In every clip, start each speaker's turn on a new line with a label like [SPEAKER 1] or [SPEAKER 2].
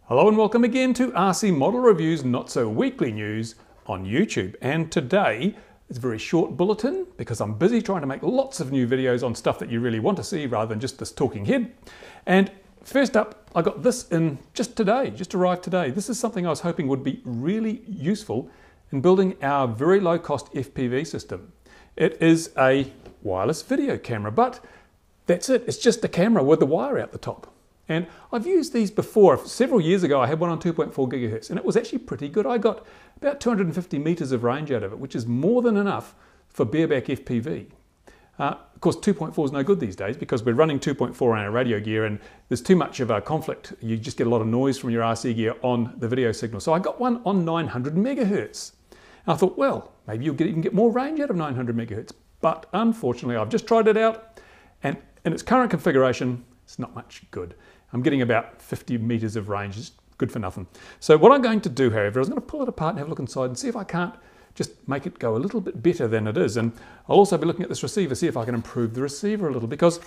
[SPEAKER 1] Hello and welcome again to RC Model Reviews Not So Weekly News on YouTube. And today is a very short bulletin because I'm busy trying to make lots of new videos on stuff that you really want to see rather than just this talking head. And first up, I got this in just today, just arrived today. This is something I was hoping would be really useful in building our very low cost FPV system. It is a wireless video camera, but that's it. It's just a camera with the wire out the top. And I've used these before. Several years ago, I had one on 2.4 gigahertz, and it was actually pretty good. I got about 250 meters of range out of it, which is more than enough for bareback FPV. Of course, 2.4 is no good these days because we're running 2.4 on our radio gear, and there's too much of a conflict. You just get a lot of noise from your RC gear on the video signal. So I got one on 900 megahertz. And I thought, well, maybe you can get more range out of 900 megahertz. But unfortunately, I've just tried it out, and in its current configuration, it's not much good. I'm getting about 50 meters of range. It's good for nothing. So what I'm going to do, however, is I'm going to pull it apart and have a look inside and see if I can't just make it go a little bit better than it is. And I'll also be looking at this receiver, see if I can improve the receiver a little, because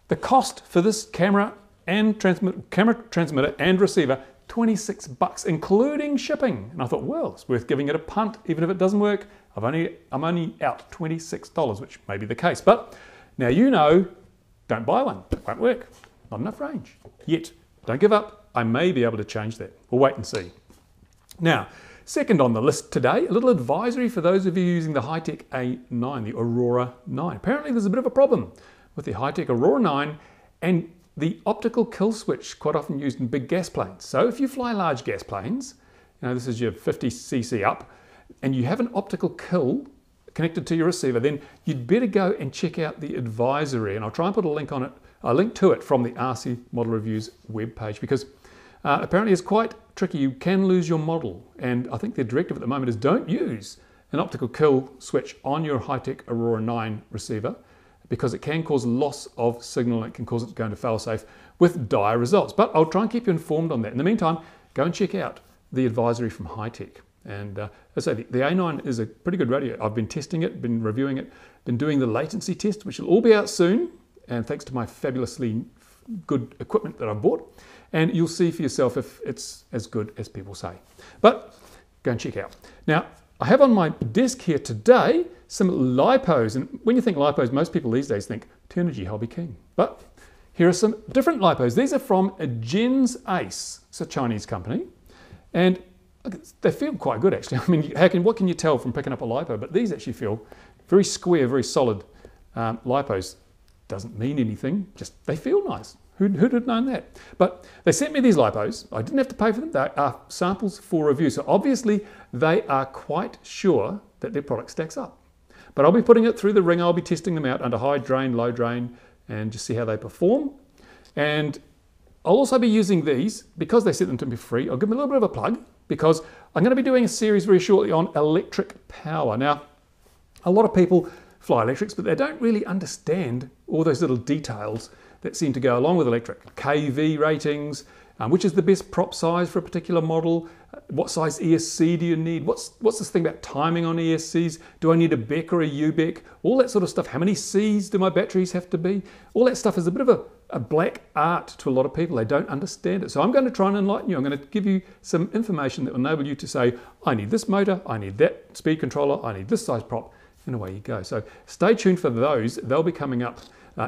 [SPEAKER 1] the cost for this camera and transmitter and receiver, 26 bucks, including shipping. And I thought, well, it's worth giving it a punt, even if it doesn't work. I'm only out $26, which may be the case. But now you know, don't buy one. It won't work. Not enough range. Yet, don't give up. I may be able to change that. We'll wait and see. Now, second on the list today, a little advisory for those of you using the Hitec A9, the Aurora 9. Apparently there's a bit of a problem with the Hitec Aurora 9 and the optical kill switch, quite often used in big gas planes. So if you fly large gas planes, this is your 50cc up, and you have an optical kill connected to your receiver, then you'd better go and check out the advisory. And I'll try and put a link on it, a link to it from the RC Model Reviews webpage, because apparently it's quite tricky. You can lose your model, and I think the directive at the moment is don't use an optical kill switch on your Hitec Aurora 9 receiver, because it can cause loss of signal and it can cause it to go into failsafe with dire results. But I'll try and keep you informed on that. In the meantime, go and check out the advisory from Hitec. And as I say, the A9 is a pretty good radio. I've been testing it, been reviewing it, been doing the latency test, which will all be out soon. And thanks to my fabulously good equipment that I've bought. And you'll see for yourself if it's as good as people say. But go and check out. Now, I have on my desk here today some lipos. And when you think lipos, most people these days think Turnigy Hobby King. But here are some different lipos. These are from Gens Ace. It's a Chinese company. And they feel quite good, actually. I mean, what can you tell from picking up a lipo? But these actually feel very square, very solid lipos. Doesn't mean anything, just they feel nice. Who'd have known that? But they sent me these lipos. I didn't have to pay for them. They are samples for review. So obviously they are quite sure that their product stacks up. But I'll be putting it through the ring. I'll be testing them out under high drain, low drain, and just see how they perform. And I'll also be using these because they sent them to me free. I'll give them a little bit of a plug because I'm going to be doing a series very shortly on electric power. Now, a lot of people fly electrics, but they don't really understand all those little details that seem to go along with electric. KV ratings, which is the best prop size for a particular model, what size ESC do you need, what's this thing about timing on ESCs, do I need a BEC or a UBEC, all that sort of stuff. How many Cs do my batteries have to be? All that stuff is a bit of a black art to a lot of people. They don't understand it. So I'm going to try and enlighten you. I'm going to give you some information that will enable you to say, I need this motor, I need that speed controller, I need this size prop, and away you go. So stay tuned for those. They'll be coming up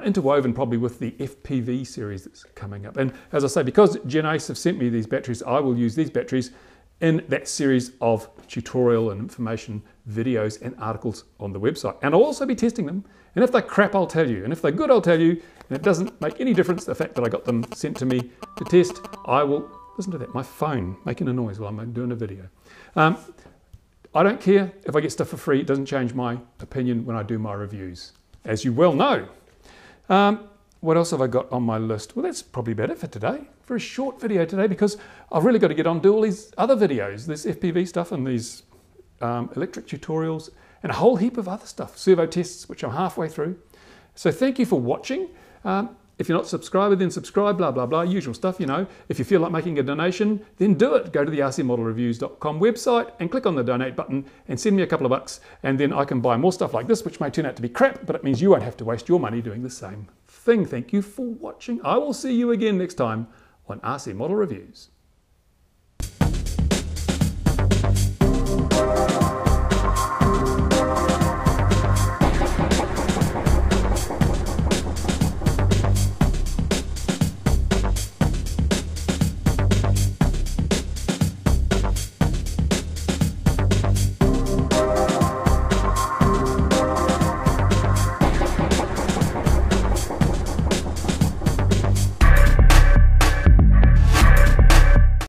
[SPEAKER 1] interwoven probably with the FPV series that's coming up. And as I say, because Gens Ace have sent me these batteries, I will use these batteries in that series of tutorial and information videos and articles on the website. And I'll also be testing them. And if they're crap, I'll tell you. And if they're good, I'll tell you. And it doesn't make any difference, the fact that I got them sent to me to test. I will, listen to that, my phone making a noise while I'm doing a video. I don't care if I get stuff for free. It doesn't change my opinion when I do my reviews, as you well know. What else have I got on my list? Well, that's probably about it for today. Very short video today because I've really got to get on and do all these other videos, this FPV stuff and these electric tutorials and a whole heap of other stuff, servo tests, which I'm halfway through. So thank you for watching. If you're not subscribed, then subscribe, blah, blah, blah, usual stuff, you know. If you feel like making a donation, then do it. Go to the RCModelReviews.com website and click on the donate button and send me a couple of bucks, and then I can buy more stuff like this, which may turn out to be crap, but it means you won't have to waste your money doing the same thing. Thank you for watching. I will see you again next time on RC Model Reviews.